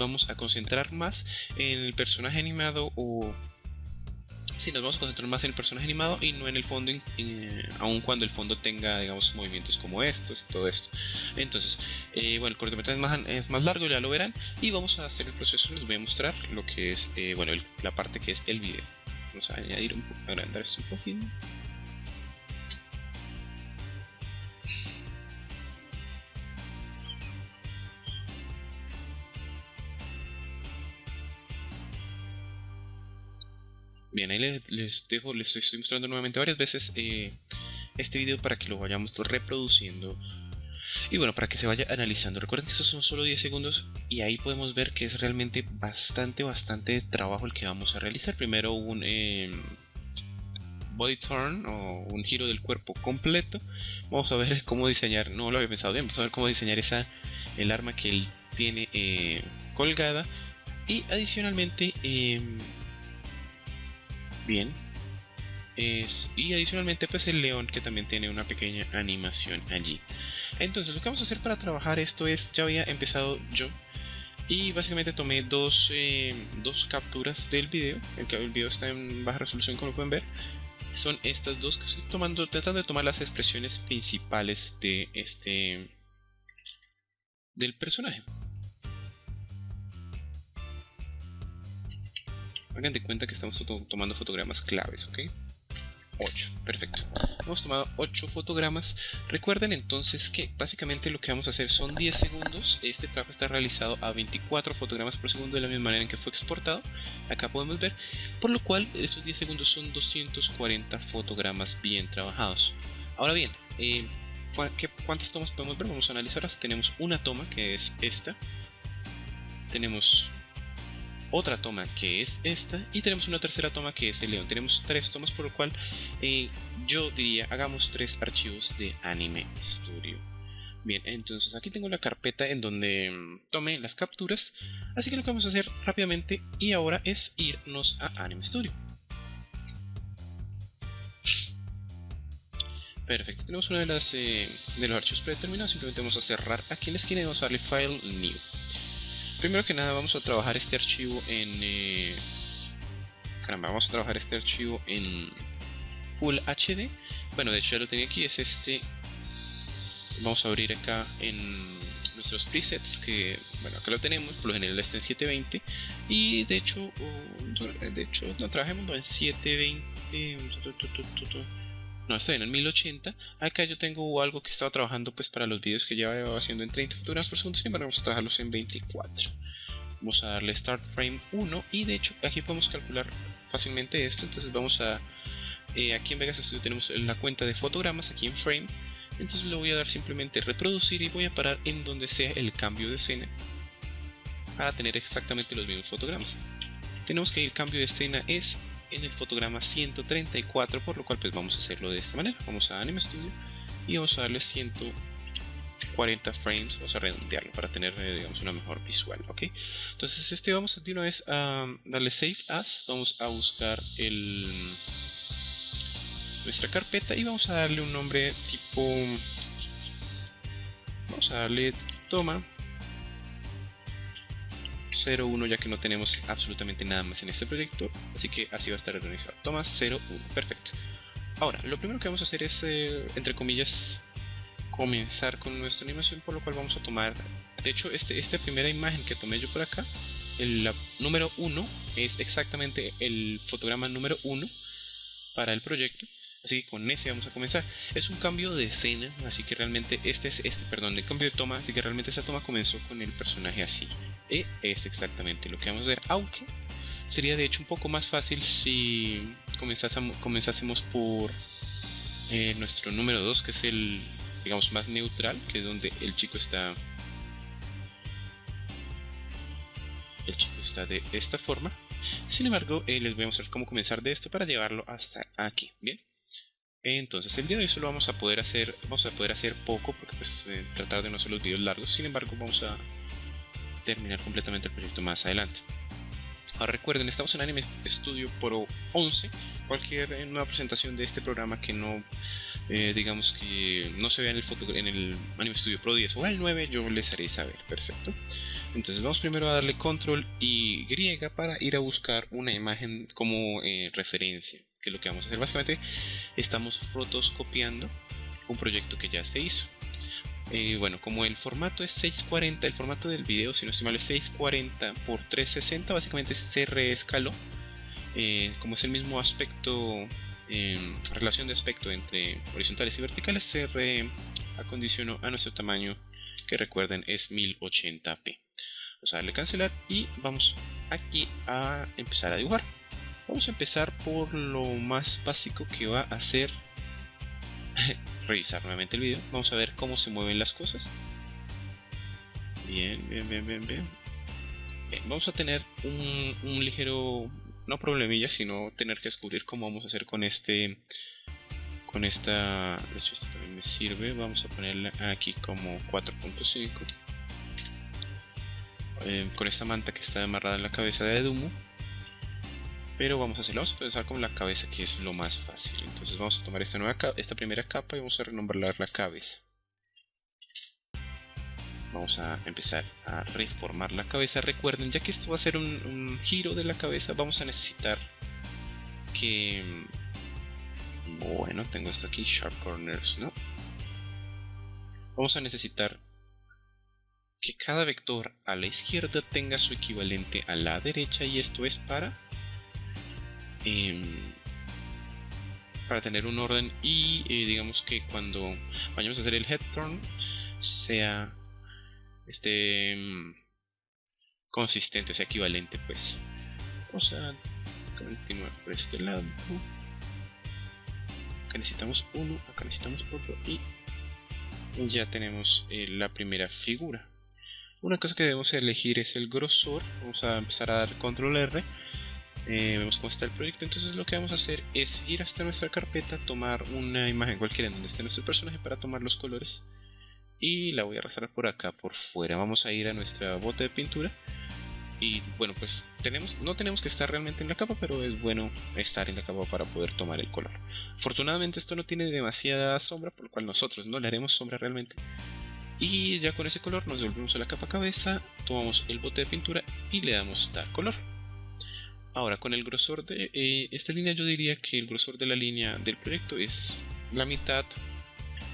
vamos a concentrar más en el personaje animado o... Sí, nos vamos a concentrar más en el personaje animado y no en el fondo, aun cuando el fondo tenga, digamos, movimientos como estos y todo esto. Entonces, bueno, el cortometraje es más largo, ya lo verán, y vamos a hacer el proceso. Les voy a mostrar lo que es, bueno, la parte que es el video. Vamos a añadir un poco, agrandar esto un poquito. Bien, ahí les estoy mostrando nuevamente varias veces este video para que lo vayamos reproduciendo y bueno, para que se vaya analizando. Recuerden que estos son solo 10 segundos y ahí podemos ver que es realmente bastante trabajo el que vamos a realizar. Primero un body turn o un giro del cuerpo completo. Vamos a ver cómo diseñar, no lo había pensado bien, vamos a ver cómo diseñar el arma que él tiene colgada, y adicionalmente bien. Y adicionalmente pues el león, que también tiene una pequeña animación allí. Entonces lo que vamos a hacer para trabajar esto es, ya había empezado yo y básicamente tomé dos capturas del video. El video está en baja resolución, como lo pueden ver. Son estas dos que estoy tomando, tratando de tomar las expresiones principales de del personaje. Hagan de cuenta que estamos tomando fotogramas claves, ¿ok? 8, perfecto. Hemos tomado 8 fotogramas. Recuerden entonces que básicamente lo que vamos a hacer son 10 segundos. Este trabajo está realizado a 24 fotogramas por segundo, de la misma manera en que fue exportado. Acá podemos ver, por lo cual esos 10 segundos son 240 fotogramas bien trabajados. Ahora bien, ¿cuántas tomas podemos ver? Vamos a analizar. Tenemos una toma, que es esta. Tenemos otra toma, que es esta, y tenemos una tercera toma, que es el león. Tenemos 3 tomas, por lo cual yo diría hagamos 3 archivos de Anime Studio. Bien, entonces aquí tengo la carpeta en donde tomé las capturas, así que lo que vamos a hacer rápidamente y ahora es irnos a Anime Studio. Perfecto, tenemos una de los archivos predeterminados. Simplemente vamos a cerrar aquí en la esquina y vamos a darle File New. Primero que nada vamos a trabajar este archivo en... vamos a trabajar este archivo en Full HD. Bueno, de hecho ya lo tenía aquí, es este. Vamos a abrir acá en nuestros presets, que bueno, acá lo tenemos, por lo general está en 720. Y de hecho no trabajemos en 720. No, está bien, en 1080. Acá yo tengo algo que estaba trabajando pues para los vídeos que llevaba haciendo en 30 fotogramas por segundo. Sin embargo, vamos a trabajarlos en 24. Vamos a darle Start Frame 1. Y de hecho aquí podemos calcular fácilmente esto. Entonces vamos a... aquí en Vegas Studio tenemos la cuenta de fotogramas, aquí en Frame. Entonces le voy a dar simplemente reproducir y voy a parar en donde sea el cambio de escena para tener exactamente los mismos fotogramas. Tenemos que ir cambio de escena es en el fotograma 134, por lo cual pues vamos a hacerlo de esta manera. Vamos a Anime Studio y vamos a darle 140 frames, vamos a redondearlo para tener digamos una mejor visual, ¿ok? Entonces vamos de una vez a darle Save As, vamos a buscar nuestra carpeta y vamos a darle un nombre tipo... Vamos a darle toma 01, ya que no tenemos absolutamente nada más en este proyecto, así que así va a estar organizado. Toma 01, perfecto. Ahora, lo primero que vamos a hacer es, entre comillas, comenzar con nuestra animación, por lo cual vamos a tomar, de hecho, esta primera imagen que tomé yo por acá, el número 1, es exactamente el fotograma número 1 para el proyecto. Así que con ese vamos a comenzar. Es un cambio de escena, así que realmente el cambio de toma, así que realmente esta toma comenzó con el personaje así. Y es exactamente lo que vamos a ver, aunque sería de hecho un poco más fácil si comenzásemos por nuestro número 2, que es el, digamos, más neutral, que es donde el chico está de esta forma. Sin embargo, les voy a mostrar cómo comenzar de esto para llevarlo hasta aquí, ¿bien? Entonces el día de hoy solo vamos a poder hacer poco, porque pues tratar de no hacer los videos largos. Sin embargo, vamos a terminar completamente el proyecto más adelante. Ahora recuerden, estamos en Anime Studio Pro 11. Cualquier nueva presentación de este programa que no, digamos que no se vea en el Anime Studio Pro 10 o el 9, yo les haré saber. Perfecto. Entonces vamos primero a darle control y Y para ir a buscar una imagen como referencia, que es lo que vamos a hacer. Básicamente estamos rotoscopiando un proyecto que ya se hizo. Bueno, como el formato es 640, el formato del video, si no estoy mal, es 640 por 360, básicamente se reescaló. Como es el mismo aspecto, relación de aspecto entre horizontales y verticales, se reacondicionó a nuestro tamaño, que recuerden es 1080p. Vamos a darle cancelar y vamos aquí a empezar a dibujar. Vamos a empezar por lo más básico, que va a ser revisar nuevamente el video. Vamos a ver cómo se mueven las cosas. Bien. Vamos a tener un ligero, no problemilla, sino tener que descubrir cómo vamos a hacer con esta, de hecho esta también me sirve. Vamos a ponerla aquí como 4.5. Con esta manta que está amarrada en la cabeza de Dumu. Pero vamos a empezar con la cabeza, que es lo más fácil. Entonces vamos a tomar esta primera capa y vamos a renombrarla la cabeza. Vamos a empezar a reformar la cabeza. Recuerden, ya que esto va a ser un giro de la cabeza, vamos a necesitar que... Bueno, tengo esto aquí, Sharp Corners, ¿no? Vamos a necesitar que cada vector a la izquierda tenga su equivalente a la derecha, y esto es para tener un orden y digamos que cuando vayamos a hacer el head turn sea consistente, o sea equivalente, pues. Vamos a continuar por este lado. Acá necesitamos uno, acá necesitamos otro, y ya tenemos la primera figura. Una cosa que debemos elegir es el grosor. Vamos a empezar a dar control R. Vemos cómo está el proyecto. Entonces lo que vamos a hacer es ir hasta nuestra carpeta, tomar una imagen cualquiera en donde esté nuestro personaje para tomar los colores, y la voy a arrastrar por acá por fuera. Vamos a ir a nuestra bota de pintura y bueno, pues no tenemos que estar realmente en la capa, pero es bueno estar en la capa para poder tomar el color. Afortunadamente esto no tiene demasiada sombra, por lo cual nosotros no le haremos sombra realmente. Y ya con ese color nos devolvemos a la capa cabeza, tomamos el bote de pintura y le damos dar color. Ahora, con el grosor de esta línea, yo diría que el grosor de la línea del proyecto es la mitad.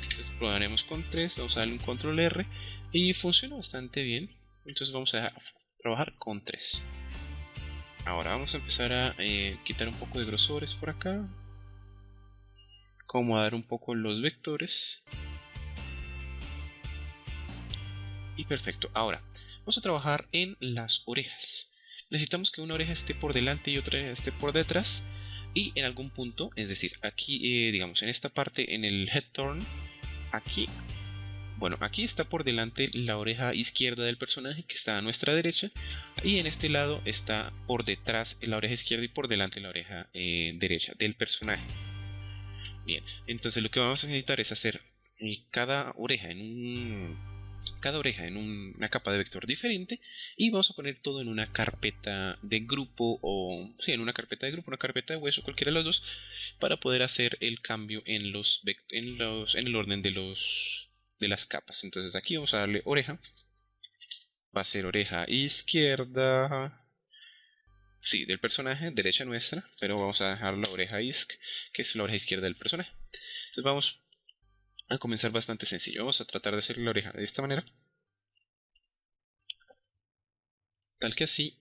Entonces probaremos con 3, vamos a darle un control R y funciona bastante bien. Entonces vamos a trabajar con 3. Ahora vamos a empezar a quitar un poco de grosores por acá, acomodar un poco los vectores. Y perfecto. Ahora vamos a trabajar en las orejas. Necesitamos que una oreja esté por delante y otra esté por detrás, y en algún punto, es decir, aquí digamos en esta parte, en el head turn, aquí, bueno, aquí está por delante la oreja izquierda del personaje, que está a nuestra derecha, y en este lado está por detrás la oreja izquierda y por delante la oreja derecha del personaje. Bien, entonces lo que vamos a necesitar es hacer cada oreja en una capa de vector diferente, y vamos a poner todo en una carpeta de grupo, o sí, en una carpeta de grupo, una carpeta de hueso, cualquiera de los dos, para poder hacer el cambio en el orden de las capas. Entonces aquí vamos a darle oreja, va a ser oreja izquierda, sí, del personaje, derecha nuestra, pero vamos a dejar la oreja isq, que es la oreja izquierda del personaje. Entonces vamos a comenzar bastante sencillo. Vamos a tratar de hacer la oreja de esta manera, tal que así,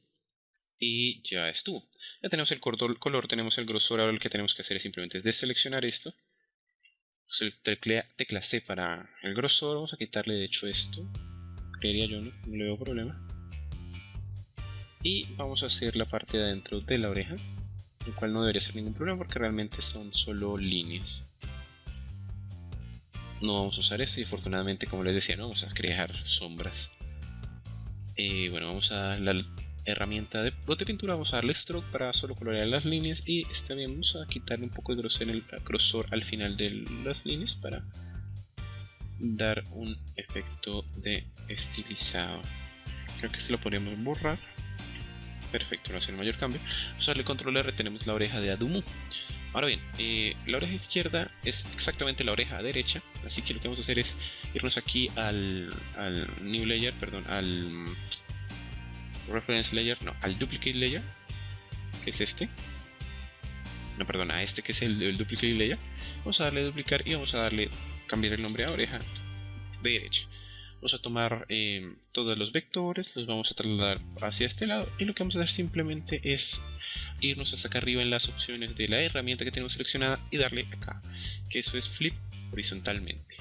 y ya estuvo. Ya tenemos el color, tenemos el grosor. Ahora lo que tenemos que hacer es simplemente deseleccionar esto, tecla C para el grosor. Vamos a quitarle de hecho esto, creería yo, no le veo problema, y vamos a hacer la parte de adentro de la oreja, el cual no debería ser ningún problema porque realmente son solo líneas. No vamos a usar eso, y afortunadamente, como les decía, no vamos a crear sombras. Bueno, vamos a la herramienta de bote de pintura, vamos a darle stroke para solo colorear las líneas, y también vamos a quitarle un poco de grosor al final de las líneas para dar un efecto de estilizado. Creo que este lo podríamos borrar. Perfecto, no hace el mayor cambio. Vamos a darle control R, tenemos la oreja de Adumu. Ahora bien, la oreja izquierda es exactamente la oreja derecha, así que lo que vamos a hacer es irnos aquí al New Layer, perdón, al reference layer, no, al duplicate layer, que es este. No, perdón, a este que es el duplicate layer. Vamos a darle a duplicar y vamos a darle cambiar el nombre a oreja derecha. Vamos a tomar todos los vectores, los vamos a trasladar hacia este lado y lo que vamos a hacer simplemente es irnos hasta acá arriba en las opciones de la herramienta que tenemos seleccionada y darle acá, que eso es flip horizontalmente.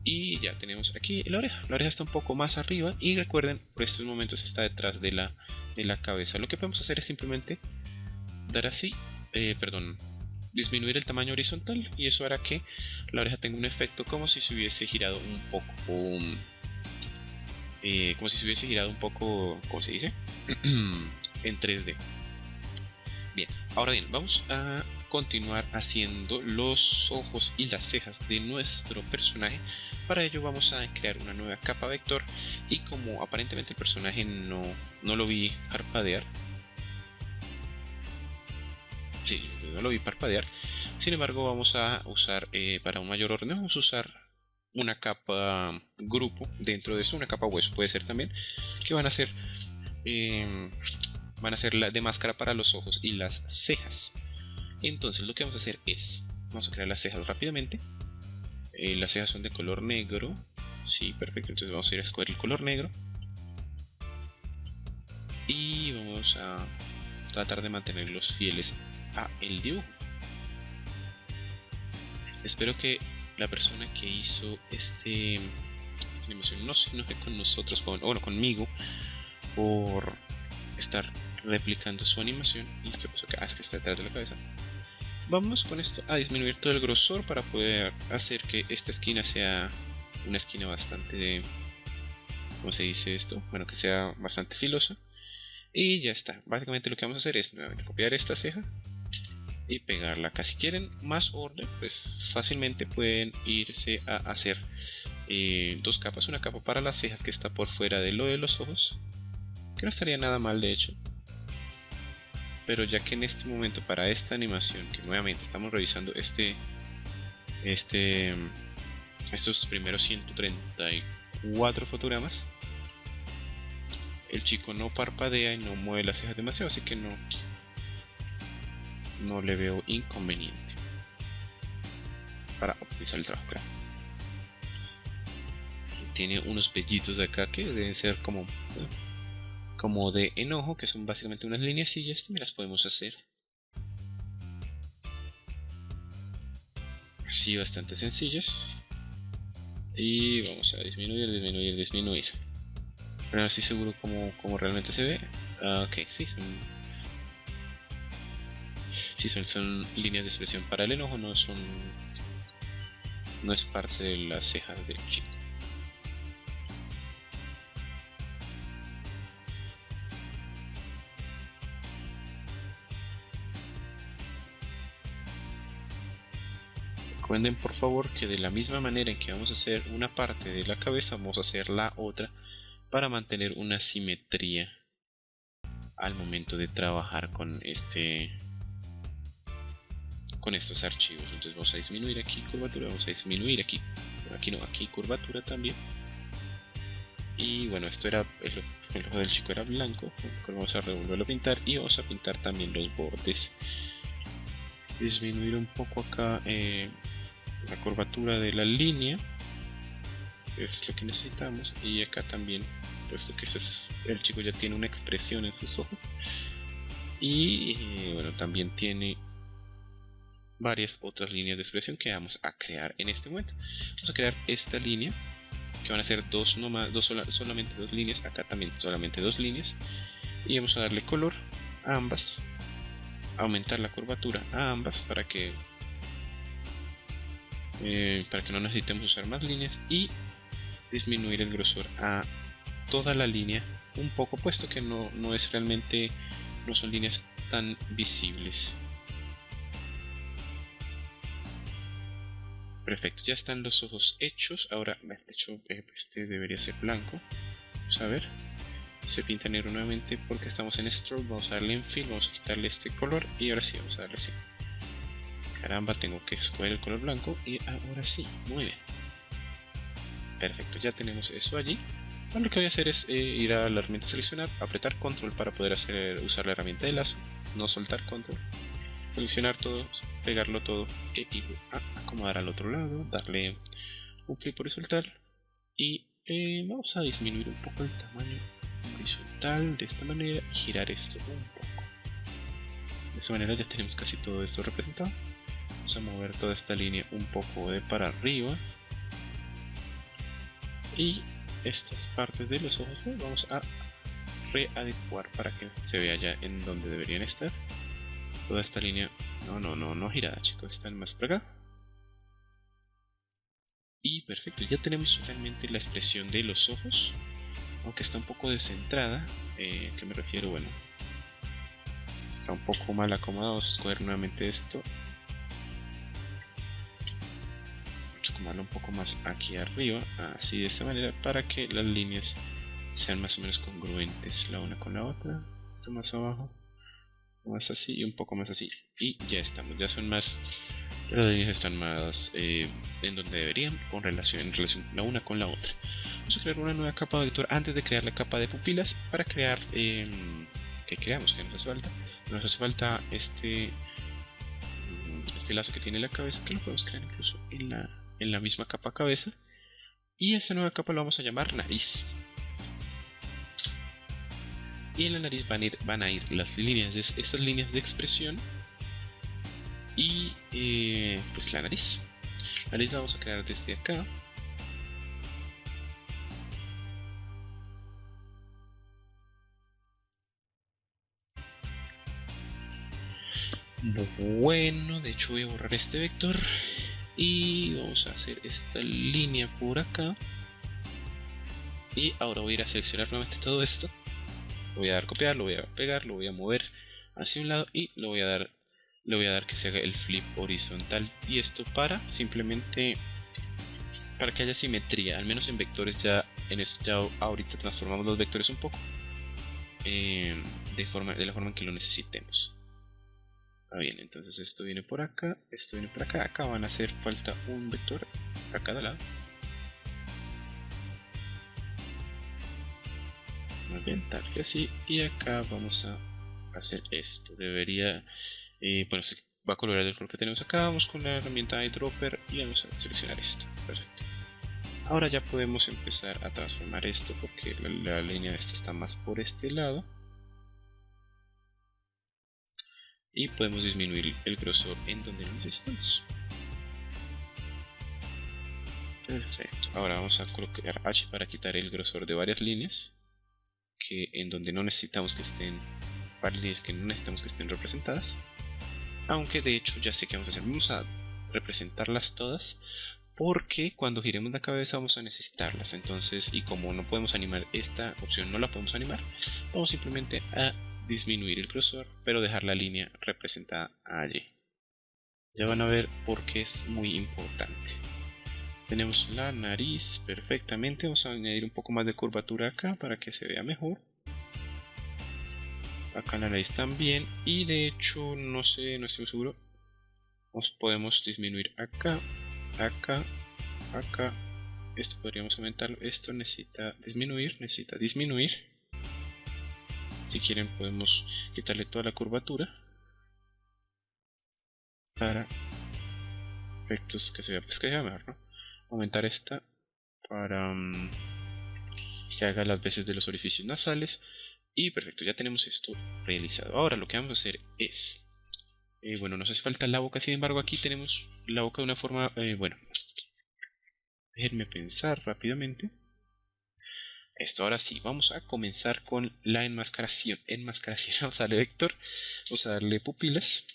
Y ya tenemos aquí la oreja está un poco más arriba y recuerden, por estos momentos está detrás de la cabeza. Lo que podemos hacer es simplemente dar así, disminuir el tamaño horizontal y eso hará que la oreja tenga un efecto como si se hubiese girado un poco, ¿cómo se dice? En 3D. Bien, ahora bien, vamos a continuar haciendo los ojos y las cejas de nuestro personaje. Para ello vamos a crear una nueva capa vector y como aparentemente el personaje no lo vi parpadear, sí, no lo vi parpadear. Sin embargo, vamos a usar, para un mayor orden, vamos a usar una capa grupo dentro de eso, una capa hueso puede ser también, que van a ser la de máscara para los ojos y las cejas. Entonces lo que vamos a hacer es, vamos a crear las cejas rápidamente. Las cejas son de color negro. Sí, perfecto, entonces vamos a ir a escoger el color negro. Y vamos a tratar de mantenerlos fieles a el dibujo. Espero que la persona que hizo esta animación no se enoje con nosotros, conmigo, por estar replicando su animación. ¿Y qué pasó acá? Es que está detrás de la cabeza. Vamos con esto a disminuir todo el grosor para poder hacer que esta esquina sea una esquina bastante, ¿cómo se dice esto? Bueno, que sea bastante filosa. Y ya está. Básicamente lo que vamos a hacer es nuevamente copiar esta ceja y pegarla acá. Si quieren más orden, pues fácilmente pueden irse a hacer dos capas. Una capa para las cejas que está por fuera de lo de los ojos, que no estaría nada mal de hecho. Pero ya que en este momento para esta animación, que nuevamente estamos revisando estos primeros 134 fotogramas, el chico no parpadea y no mueve las cejas demasiado, así que no le veo inconveniente para optimizar el trabajo, claro. Tiene unos vellitos acá que deben ser como de enojo, que son básicamente unas lineacillas. También las podemos hacer así, bastante sencillas. Y vamos a disminuir. Pero no estoy seguro cómo realmente se ve. Ok, sí, son líneas de expresión para el enojo, no es parte de las cejas del chico. Recuerden por favor que de la misma manera en que vamos a hacer una parte de la cabeza, vamos a hacer la otra para mantener una simetría al momento de trabajar con estos archivos. Entonces vamos a disminuir aquí curvatura, vamos a disminuir aquí curvatura también. Y bueno, esto era el ojo del chico era blanco, vamos a revolverlo a pintar y vamos a pintar también los bordes. Disminuir un poco acá la curvatura de la línea, es lo que necesitamos, y acá también, puesto que el chico ya tiene una expresión en sus ojos y bueno, también tiene varias otras líneas de expresión que vamos a crear en este momento. Vamos a crear esta línea que van a ser solamente dos líneas, acá también solamente dos líneas, y vamos a darle color a ambas, aumentar la curvatura a ambas para que no necesitemos usar más líneas, y disminuir el grosor a toda la línea un poco, puesto que no son líneas tan visibles. Perfecto, ya están los ojos hechos. Ahora, de hecho, este debería ser blanco. Vamos a ver. Se pinta negro nuevamente porque estamos en stroke. Vamos a darle en fill, vamos a quitarle este color y ahora sí, vamos a darle así. Caramba, tengo que escoger el color blanco y ahora sí, muy bien. Perfecto, ya tenemos eso allí. Ahora lo que voy a hacer es ir a la herramienta seleccionar, apretar control para poder usar la herramienta de lazo, no soltar control, seleccionar todo, pegarlo todo e ir a acomodar al otro lado, darle un flip horizontal y vamos a disminuir un poco el tamaño horizontal de esta manera y girar esto un poco. De esta manera ya tenemos casi todo esto representado. Vamos a mover toda esta línea un poco de para arriba y estas partes de los ojos vamos a readecuar para que se vea ya en donde deberían estar. Toda esta línea, no girada, chicos, están más para acá. Y perfecto, ya tenemos realmente la expresión de los ojos, aunque está un poco descentrada. ¿Qué me refiero? Bueno, está un poco mal acomodado. Vamos a escoger nuevamente esto, acomodarlo un poco más aquí arriba, así de esta manera, para que las líneas sean más o menos congruentes la una con la otra. Un poquito más abajo, más así y un poco más así, y ya estamos, ya son más, las líneas están más en donde deberían, en relación la una con la otra. Vamos a crear una nueva capa de vector antes de crear la capa de pupilas, para crear que creamos, que nos hace falta este lazo que tiene la cabeza, que lo podemos crear incluso en la misma capa cabeza, y esta nueva capa la vamos a llamar nariz. Y en la nariz van a ir estas líneas de expresión y pues la nariz la vamos a crear desde acá. Bueno, de hecho voy a borrar este vector y vamos a hacer esta línea por acá, y ahora voy a ir a seleccionar nuevamente todo esto. Lo voy a dar copiar, lo voy a pegar, lo voy a mover hacia un lado y le voy a dar que se haga el flip horizontal, y esto para simplemente para que haya simetría, al menos en vectores. Ya ahorita transformamos los vectores un poco de la forma en que lo necesitemos. Bien, entonces esto viene por acá, esto viene por acá. Acá van a hacer falta un vector a cada lado. Muy bien, tal que así. Y acá vamos a hacer esto. Debería, bueno, se va a colorear el color que tenemos acá. Vamos con la herramienta eyedropper y vamos a seleccionar esto. Perfecto. Ahora ya podemos empezar a transformar esto, porque la línea esta está más por este lado. Y podemos disminuir el grosor en donde lo necesitamos. Perfecto. Ahora vamos a colocar H para quitar el grosor de varias líneas en donde no necesitamos que estén, varias líneas que no necesitamos que estén representadas. Aunque de hecho ya sé qué vamos a hacer. Vamos a representarlas todas, porque cuando giremos la cabeza vamos a necesitarlas. Entonces, y como no podemos animar esta opción, no la podemos animar, vamos simplemente a disminuir el grosor, pero dejar la línea representada allí. Ya van a ver por qué es muy importante. Tenemos la nariz perfectamente. Vamos a añadir un poco más de curvatura acá para que se vea mejor. Acá la nariz también. Y de hecho, no estoy muy seguro. Podemos disminuir acá, acá, acá. Esto podríamos aumentarlo. Esto necesita disminuir. Si quieren podemos quitarle toda la curvatura para efectos que se vea, pues que sea mejor, ¿no? Aumentar esta para que haga las veces de los orificios nasales. Y perfecto, ya tenemos esto realizado. Ahora lo que vamos a hacer es bueno, nos hace falta la boca. Sin embargo, aquí tenemos la boca de una forma bueno, déjenme pensar rápidamente. Esto, ahora sí, vamos a comenzar con la enmascaración. Vamos a darle vector, vamos a darle pupilas.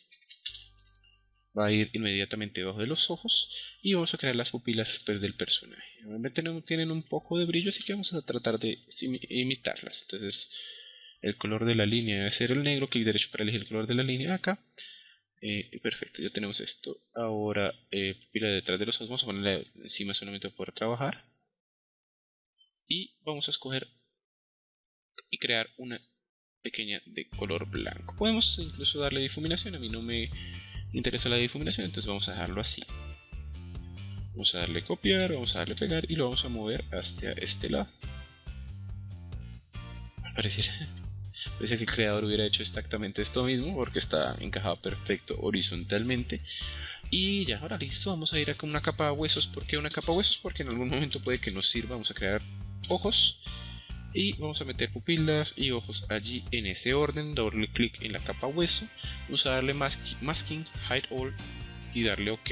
Va a ir inmediatamente debajo de los ojos y vamos a crear las pupilas del personaje. Obviamente no tienen un poco de brillo, así que vamos a tratar de imitarlas. Entonces el color de la línea debe ser el negro. Clic derecho para elegir el color de la línea acá. Perfecto, ya tenemos esto. Ahora pupila detrás de los ojos, vamos a ponerla encima solamente para poder trabajar. Y vamos a escoger y crear una pequeña de color blanco. Podemos incluso darle difuminación. A mí no me interesa la difuminación, entonces vamos a dejarlo así. Vamos a darle copiar, vamos a darle pegar y lo vamos a mover hacia este lado. Pareciera, parece que el creador hubiera hecho exactamente esto mismo porque está encajado perfecto horizontalmente. Y ya, ahora listo, vamos a ir a con una capa de huesos. ¿Por qué una capa de huesos? Porque en algún momento puede que nos sirva. Vamos a crear ojos y vamos a meter pupilas y ojos allí en ese orden. Doble clic en la capa hueso, vamos a darle masking, hide all y darle ok.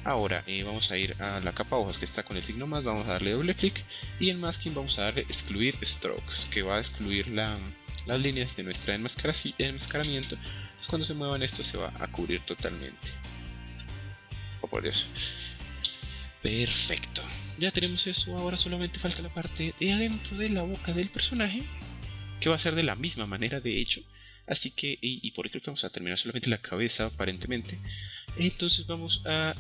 Ahora vamos a ir a la capa hojas que está con el signo más, vamos a darle doble clic y en masking vamos a darle excluir strokes, que va a excluir las líneas de nuestra enmascaramiento. Entonces cuando se muevan esto se va a cubrir totalmente. Oh por Dios. Perfecto. Ya tenemos eso, ahora solamente falta la parte de adentro de la boca del personaje, que va a ser de la misma manera de hecho. Así que, y por ahí creo que vamos a terminar solamente la cabeza aparentemente. Entonces vamos a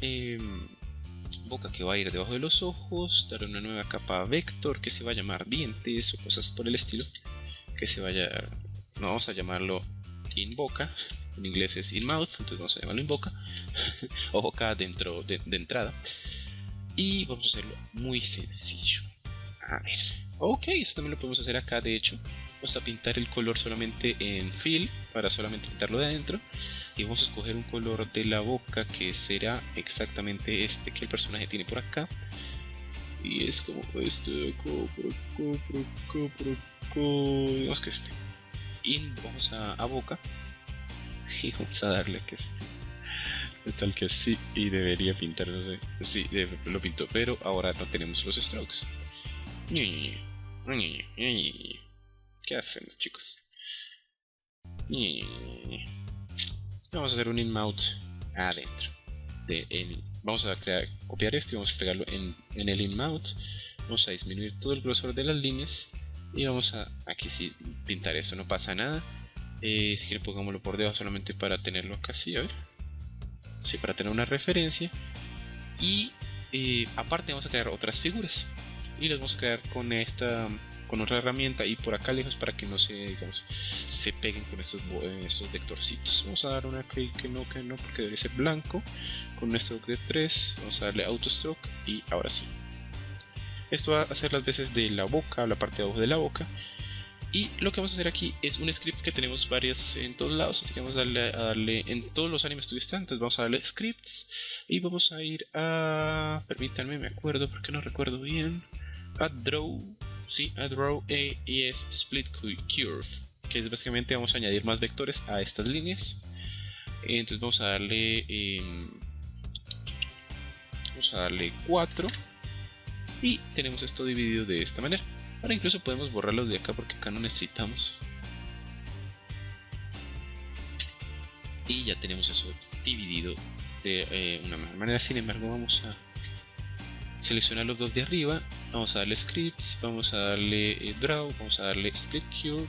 boca que va a ir debajo de los ojos, dar una nueva capa vector que se va a llamar dientes o cosas por el estilo, que se vaya, no vamos a llamarlo in boca, en inglés es in mouth, entonces vamos a llamarlo in boca o boca dentro de entrada. Y vamos a hacerlo muy sencillo. A ver, ok, eso también lo podemos hacer acá de hecho. Vamos a pintar el color solamente en fill para solamente pintarlo de adentro. Y vamos a escoger un color de la boca que será exactamente este que el personaje tiene por acá. Y es como este de acá, por acá, por acá, por acá. Digamos que este. Y vamos a boca. Y vamos a darle que este. De tal que sí, y debería pintar, no sé. Sí, lo pintó, pero ahora no tenemos los strokes. ¿Qué hacemos, chicos? Vamos a hacer un in-mount adentro. Vamos a copiar esto y vamos a pegarlo en el in-mount. Vamos a disminuir todo el grosor de las líneas. Y vamos a aquí sí pintar eso, no pasa nada. Si quieren pongámoslo por debajo solamente para tenerlo acá así, a ver. Sí, para tener una referencia. Y aparte vamos a crear otras figuras. Y las vamos a crear con otra herramienta y por acá lejos para que no se peguen con estos vectorcitos. Vamos a dar una que no, porque debe ser blanco. Con un stroke de 3. Vamos a darle auto stroke y ahora sí. Esto va a hacer las veces de la boca, la parte de abajo de la boca. Y lo que vamos a hacer aquí es un script que tenemos varios en todos lados, así que vamos a darle en todos los animes que están. Entonces vamos a darle scripts y vamos a ir a, permítanme, me acuerdo porque no recuerdo bien, a draw, sí, a draw EF split curve, que es básicamente vamos a añadir más vectores a estas líneas. Entonces vamos a darle 4 y tenemos esto dividido de esta manera. Ahora incluso podemos borrarlos de acá porque acá no necesitamos. Y ya tenemos eso dividido de una mejor manera. Sin embargo, vamos a seleccionar los dos de arriba. Vamos a darle scripts, vamos a darle draw, vamos a darle split curve.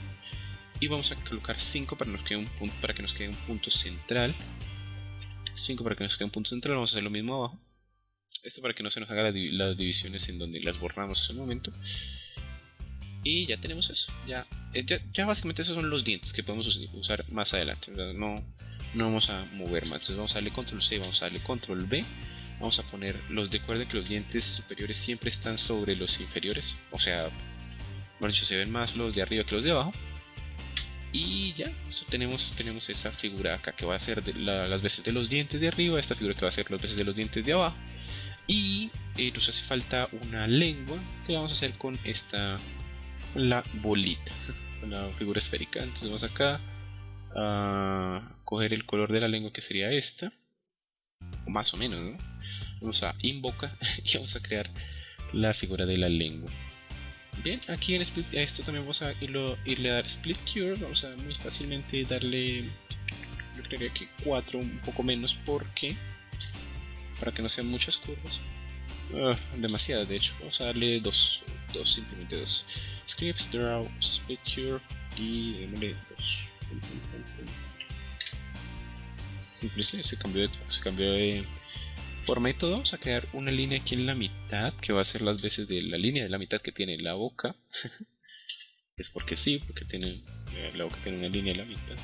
Y vamos a colocar 5 para que nos quede un punto central. 5 para que nos quede un punto central. Vamos a hacer lo mismo abajo. Esto para que no se nos haga las divisiones en donde las borramos en el momento. Y ya tenemos eso. Ya básicamente esos son los dientes que podemos usar más adelante. No vamos a mover más. Entonces vamos a darle control C, vamos a darle control V. Vamos a poner recuerden que los dientes superiores siempre están sobre los inferiores. O sea, bueno, se ven más los de arriba que los de abajo. Y ya, eso tenemos esa figura acá que va a ser las veces de los dientes de arriba. Esta figura que va a ser las veces de los dientes de abajo. Y nos hace falta una lengua que vamos a hacer con la bolita, la figura esférica. Entonces vamos acá a coger el color de la lengua que sería esta, o más o menos, ¿no? Vamos a invoca y vamos a crear la figura de la lengua. Bien, aquí en split, a esto también vamos a irle a dar split curve. Vamos a muy fácilmente darle, yo creo que 4, un poco menos, porque para que no sean muchas curvas. Demasiadas de hecho. Vamos a darle 2, simplemente 2 scripts, draw, split curve y démosle 2. Se cambió de forma y todo. Vamos a crear una línea aquí en la mitad que va a ser las veces de la línea de la mitad que tiene la boca. Es porque sí, porque la boca tiene una línea en la mitad.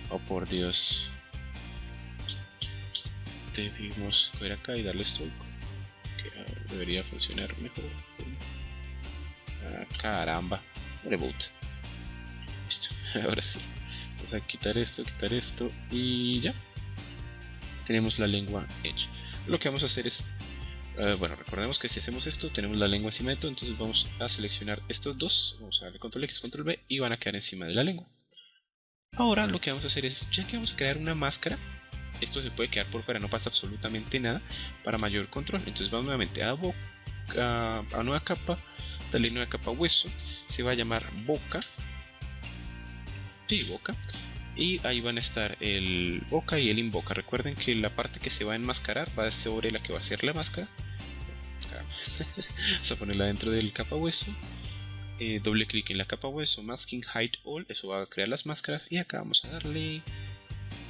Oh por Dios. Debimos coger acá y darle stroke, que debería funcionar mejor. Ah, caramba. Reboot. Listo. Ahora sí. Vamos a quitar esto y ya. Tenemos la lengua hecha. Lo que vamos a hacer es... bueno, recordemos que si hacemos esto, tenemos la lengua encima de todo, entonces vamos a seleccionar estos dos. Vamos a darle control X, control B y van a quedar encima de la lengua. Ahora lo que vamos a hacer es, ya que vamos a crear una máscara, esto se puede quedar por fuera, no pasa absolutamente nada, para mayor control. Entonces vamos nuevamente a nueva capa, darle nueva capa hueso, se va a llamar boca, sí, boca, y ahí van a estar el boca y el invoca. Recuerden que la parte que se va a enmascarar va sobre la que va a ser la máscara. Vamos a ponerla dentro del capa hueso. Doble clic en la capa hueso, masking hide all, eso va a crear las máscaras. Y acá vamos a darle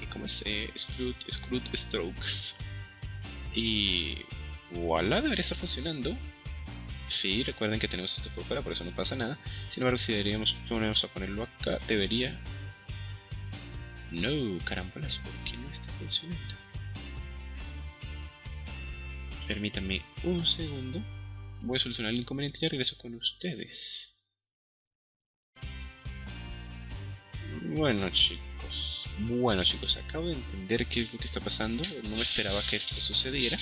como es Screwed Strokes. Y voilà, debería estar funcionando. Sí, recuerden que tenemos esto por fuera, por eso no pasa nada. Sin embargo, si vamos a ponerlo acá, debería... No, carambolas, ¿por qué no está funcionando? Permítanme un segundo. Voy a solucionar el inconveniente y ya regreso con ustedes. Bueno chicos, acabo de entender qué es lo que está pasando. No me esperaba que esto sucediera.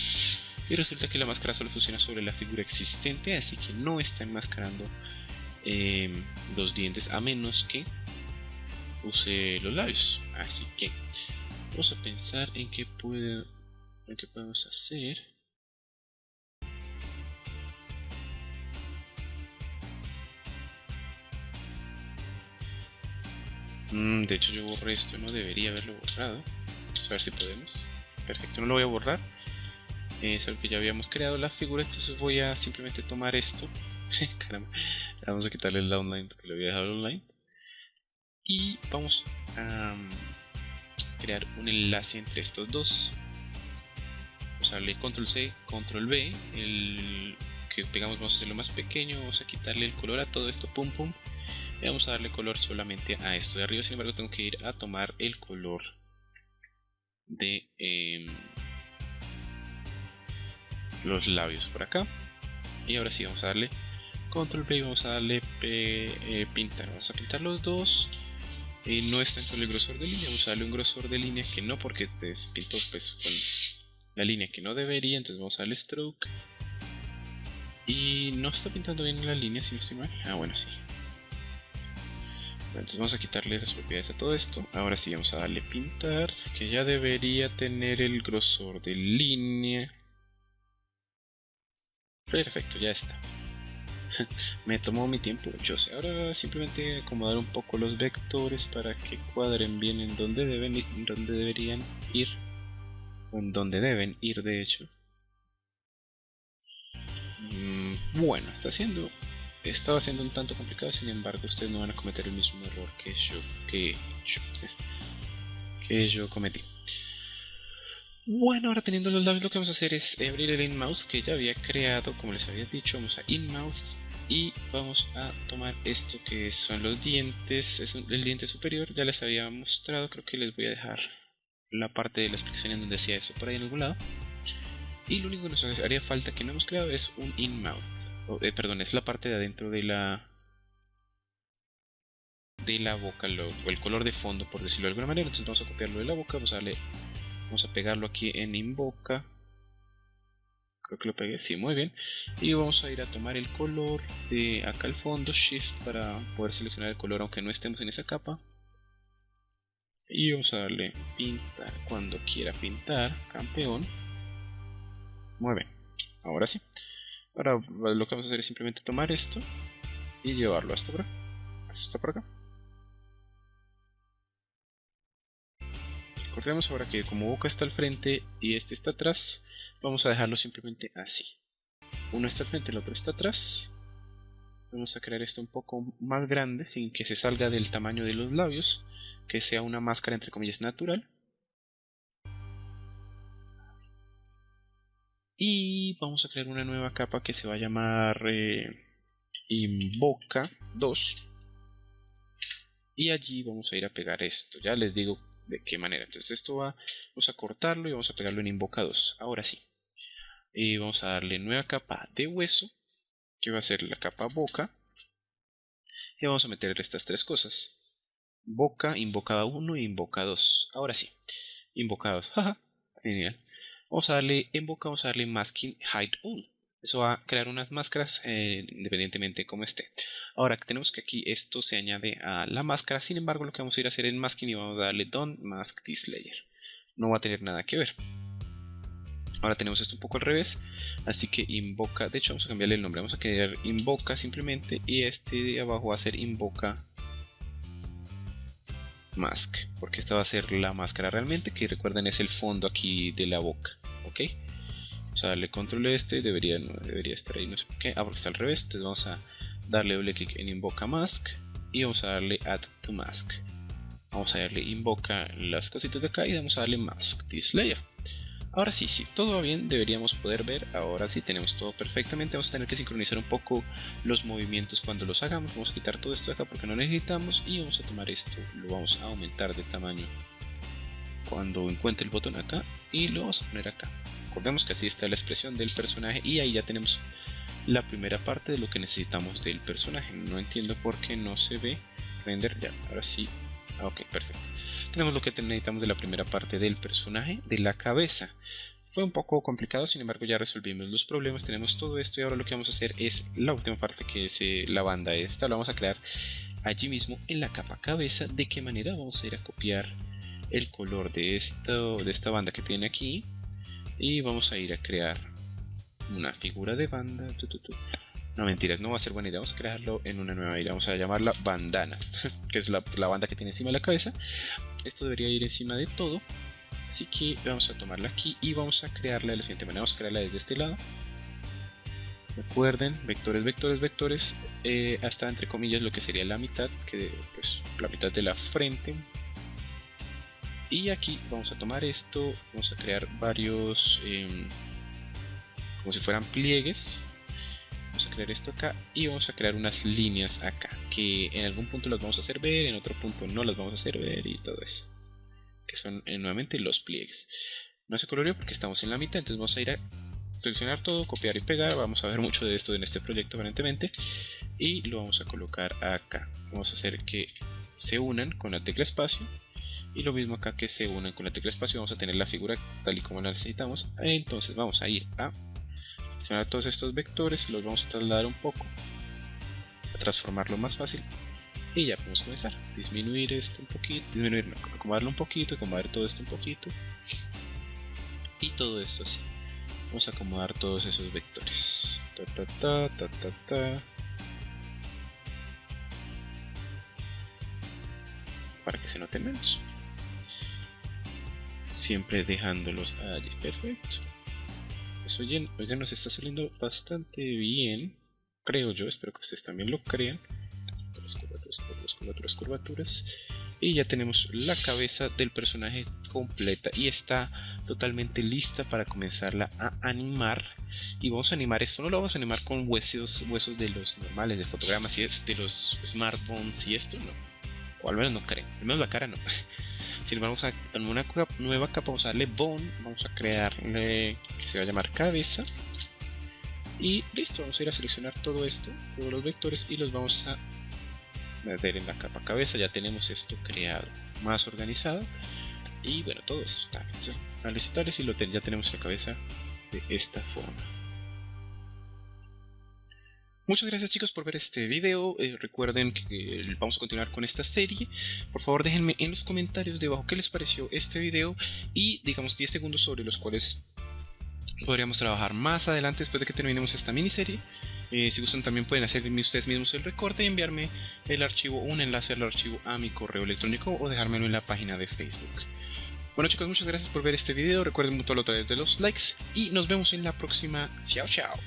Y resulta que la máscara solo funciona sobre la figura existente, así que no está enmascarando los dientes a menos que use los labios. Así que vamos a pensar en qué podemos hacer. De hecho yo borré esto, no debería haberlo borrado. Vamos a ver si podemos. Perfecto, no lo voy a borrar. Es algo que ya habíamos creado la figura, entonces voy a simplemente tomar esto. Caramba, vamos a quitarle el online porque lo había dejado online. Y vamos a crear un enlace entre estos dos. Vamos a darle control C, control B. El que pegamos vamos a hacerlo más pequeño. Vamos a quitarle el color a todo esto, pum pum. Y vamos a darle color solamente a esto de arriba. Sin embargo, tengo que ir a tomar el color de los labios por acá. Y ahora sí, vamos a darle control P y vamos a darle pintar. Vamos a pintar los dos. No están con el grosor de línea. Vamos a darle un grosor de línea que no, porque te pintó pues con la línea que no debería. Entonces vamos a darle stroke. Y no está pintando bien la línea, si no estoy mal. Ah, bueno, sí. Entonces vamos a quitarle las propiedades a todo esto. Ahora sí vamos a darle pintar, que ya debería tener el grosor de línea. Perfecto, ya está. Me tomó mi tiempo, yo sé. Ahora simplemente acomodar un poco los vectores para que cuadren bien en donde deberían ir. O en donde deben ir, de hecho. Bueno, estaba siendo un tanto complicado, sin embargo ustedes no van a cometer el mismo error que yo cometí. Bueno, ahora teniendo los labios, lo que vamos a hacer es abrir el InMouse que ya había creado, como les había dicho. Vamos a InMouse y vamos a tomar esto que son los dientes. Es el diente superior, ya les había mostrado. Creo que les voy a dejar la parte de la explicación en donde hacía eso por ahí en algún lado. Y lo único que nos haría falta que no hemos creado es un InMouth. Perdón, es la parte de adentro de la boca, o el color de fondo, por decirlo de alguna manera. Entonces vamos a copiarlo de la boca, vamos a pegarlo aquí en invoca. Creo que lo pegué, sí, muy bien. Y vamos a ir a tomar el color de acá al fondo, shift para poder seleccionar el color aunque no estemos en esa capa. Y vamos a darle pintar cuando quiera pintar, campeón. Muy bien, ahora sí. Ahora lo que vamos a hacer es simplemente tomar esto y llevarlo hasta por acá. Recordemos ahora que como boca está al frente y este está atrás, vamos a dejarlo simplemente así. Uno está al frente, el otro está atrás. Vamos a crear esto un poco más grande sin que se salga del tamaño de los labios, que sea una máscara entre comillas natural. Y vamos a crear una nueva capa que se va a llamar Invoca 2. Y allí vamos a ir a pegar esto. Ya les digo de qué manera. Entonces esto vamos a cortarlo y vamos a pegarlo en Invoca 2. Ahora sí. Vamos a darle nueva capa de hueso, que va a ser la capa boca. y vamos a meter estas tres cosas. Invoca, invoca 1 e invoca 2. Ahora sí, invoca 2. Jaja, genial. Vamos a darle invoca, vamos a darle masking hide all. Eso va a crear unas máscaras independientemente de cómo esté. Ahora tenemos que aquí esto se añade a la máscara. Sin embargo, lo que vamos a ir a hacer en masking y vamos a darle don't mask this layer. No va a tener nada que ver. Ahora tenemos esto un poco al revés, así que invoca, de hecho vamos a cambiarle el nombre, vamos a crear invoca simplemente y este de abajo va a ser invoca mask, porque esta va a ser la máscara realmente, que recuerden es el fondo aquí de la boca, ok. Vamos a darle control a este, debería estar ahí, no sé por qué, porque está al revés, entonces vamos a darle doble clic en invoca mask y vamos a darle add to mask. Vamos a darle invoca las cositas de acá y vamos a darle mask this layer. Ahora sí, si todo va bien, deberíamos poder ver. Ahora sí tenemos todo perfectamente. Vamos a tener que sincronizar un poco los movimientos cuando los hagamos. Vamos a quitar todo esto de acá porque no necesitamos. Y vamos a tomar esto, lo vamos a aumentar de tamaño cuando encuentre el botón acá. Y lo vamos a poner acá. Recordemos que así está la expresión del personaje. Y ahí ya tenemos la primera parte de lo que necesitamos del personaje. No entiendo por qué no se ve. Render, ya, ahora sí. Ok, perfecto. Tenemos lo que necesitamos de la primera parte del personaje, de la cabeza. Fue un poco complicado, sin embargo ya resolvimos los problemas, tenemos todo esto y ahora lo que vamos a hacer es la última parte, que es la banda esta. La vamos a crear allí mismo en la capa cabeza. ¿De qué manera? Vamos a ir a copiar el color de esta banda que tiene aquí y vamos a ir a crear una figura de banda. No, mentiras, no va a ser buena idea. Vamos a crearlo en una nueva idea. Vamos a llamarla bandana, que es la banda que tiene encima de la cabeza. Esto debería ir encima de todo. Así que vamos a tomarla aquí y vamos a crearla de la siguiente manera. Vamos a crearla desde este lado. Recuerden, vectores, vectores, vectores. Hasta entre comillas lo que sería la mitad, que pues la mitad de la frente. Y aquí vamos a tomar esto. Vamos a crear varios, como si fueran pliegues. Vamos a crear esto acá y vamos a crear unas líneas acá, que en algún punto las vamos a hacer ver, en otro punto no las vamos a hacer ver y todo eso, que son nuevamente los pliegues. No se coloreó porque estamos en la mitad, entonces vamos a ir a seleccionar todo, copiar y pegar. Vamos a ver mucho de esto en este proyecto aparentemente y lo vamos a colocar acá. Vamos a hacer que se unan con la tecla espacio y lo mismo acá, que se unan con la tecla espacio. Vamos a tener la figura tal y como la necesitamos. Entonces vamos a ir a seleccionar todos estos vectores y los vamos a trasladar un poco, a transformarlo más fácil y ya podemos comenzar. Disminuir esto un poquito, acomodarlo un poquito, acomodar todo esto un poquito y todo esto así. Vamos a acomodar todos esos vectores. Para que se noten menos. Siempre dejándolos allí. Perfecto. Eso oye, nos está saliendo bastante bien, creo yo, espero que ustedes también lo crean. Curvaturas. Y ya tenemos la cabeza del personaje completa y está totalmente lista para comenzarla a animar. Y vamos a animar esto, no lo vamos a animar con huesos de los normales de fotogramas, y es de los smartphones y esto no, o al menos no creo, al menos la cara no. Si vamos a una nueva capa, vamos a darle bone, vamos a crearle que se va a llamar cabeza y listo. Vamos a ir a seleccionar todo esto, todos los vectores, y los vamos a meter en la capa cabeza. Ya tenemos esto creado, más organizado, y bueno, todo esto tales y ya tenemos la cabeza de esta forma. Muchas gracias chicos por ver este video. Recuerden que vamos a continuar con esta serie. Por favor déjenme en los comentarios debajo qué les pareció este video y digamos 10 segundos sobre los cuales podríamos trabajar más adelante después de que terminemos esta miniserie. Si gustan también pueden hacer ustedes mismos el recorte y enviarme el archivo, un enlace al archivo a mi correo electrónico o dejármelo en la página de Facebook. Bueno chicos, muchas gracias por ver este video. Recuerden mutuarlo a través de los likes y nos vemos en la próxima. Chao chao.